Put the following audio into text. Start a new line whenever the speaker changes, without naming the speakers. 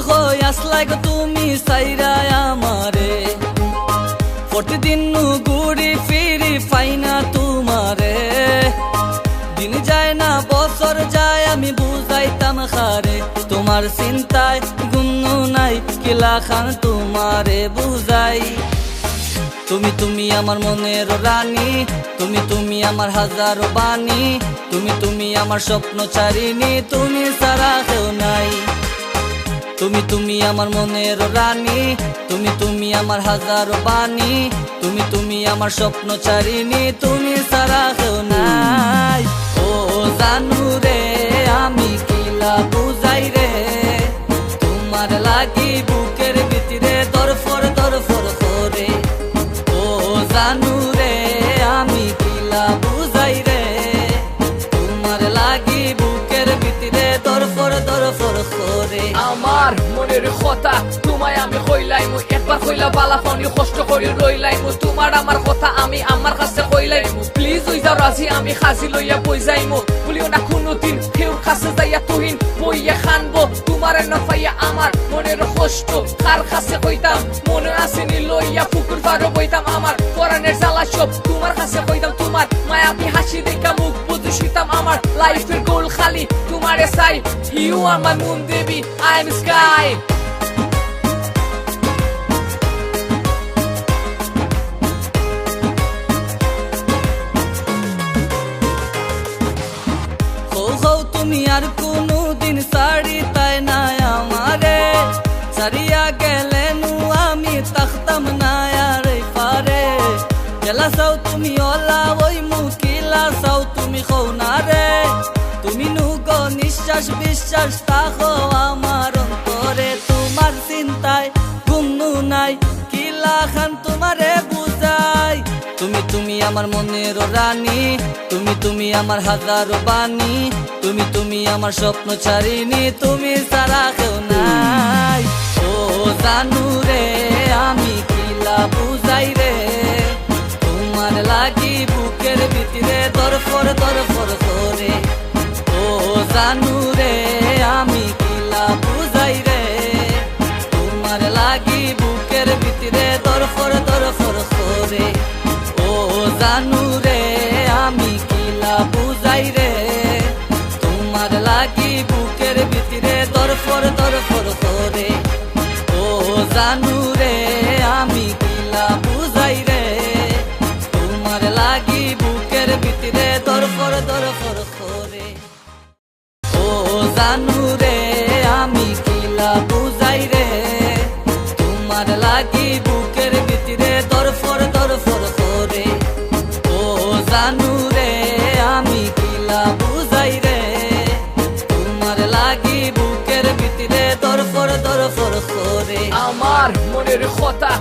হই আসলাই গো তুমি সাইরা আমারে প্রতিদিন ঘুরি ফিরি পাইনা তোমারে দিন যায় না বছর যায় আমি বুঝাইতাম খারে তোমার চিন্তায় গুন্নু নাই কিলা খান তোমারে বুঝাই তুমি আমার মনের রানী তুমি আমার হাজারো বাণী তুমি আমার স্বপ্ন চারিনি তুমি সারা কেউ নাই তুমি আমার মনের রানী তুমি আমার হাজারো বাণী তুমি আমার স্বপ্ন চারিনি তুমি সারা কেউ নাই ও জানু রে আমি কিলা বুঝাই রে তোমার লাগি বুকের ভিতরে দরফর দরফর করে ও জানু রে আমি কিলা বুঝাই রে তোমার লাগি বুকের ভিতরে দরফর দরফর করে
আমার মনের কথা তোমায় আমি কইলাইমু একবার কইলা বালা পানি কষ্ট করে রইলাইমু তোমার আমার কথা আমি আমার কাছে কইলাইমু প্লিজ ওই যাও রাজি আমি খাসি লইয়া বই যাইমু বলিও না কোনোদিন কেউর কাছে যাইয়া তুহিন বইয়া খানবো তোমার না পাইয়া আমার মনের কষ্ট কার কাছে কইতাম মনে আসেনি লইয়া পুকুর পারো বইতাম আমার পরাণের জ্বালা সব তোমার কাছে কইতাম তোমার মায়াবী হাসি দেখা মুখ বুঝে শুইতাম আমার লাইফের গোল খালি তোমারে চাই ইউ আর মাই মুন দেবী আই এম স্কাই
তুমি আর কোনদিন সারি তাই না আমারে সারিয়া গেলে আমি তাকতাম না আর পারে গেলা চাও তুমি ওলা ওই মুকিলা চাও তুমি কও না রে তুমি নুগ নিঃশ্বাস বিশ্বাস থাকো আমার অন্তরে তোমার চিন্তায় গুমনু নাই কিলা খান তোমারে বুঝাই তুমি আমার মনের রানী তুমি আমার হাজারো বাণী তুমি আমার স্বপ্ন ছাড়িনি তুমি সারা কেউ নাই ও জানু রে আমি কিলা বুঝাই রে তোমার লাগি বুকের ভিতরে দরফর দরফর করে ও জানু রে আমি কিলা বুঝাই রে তোমার লাগি বুকের ভিতরে দরফর দরফর করে ও জানু রে আমি কিলা বুঝাই রে তোমার লাগি বুকের ভিতরে দরফর দরফর করে ও জানু রে আমি কিলা বুঝাই রে তোমার লাগি বুকের ভিতরে দরফর দরফর করে ও জানু রে আমি কিলা বুঝাই রে তোমার লাগি বুকের ভিতরে দরফর দরফর করে ও জানু রে আমি কিলা বুঝাই রে তোমার লাগি বুকের ভিতরে দরফর দরফর করে
আমার মনের কথা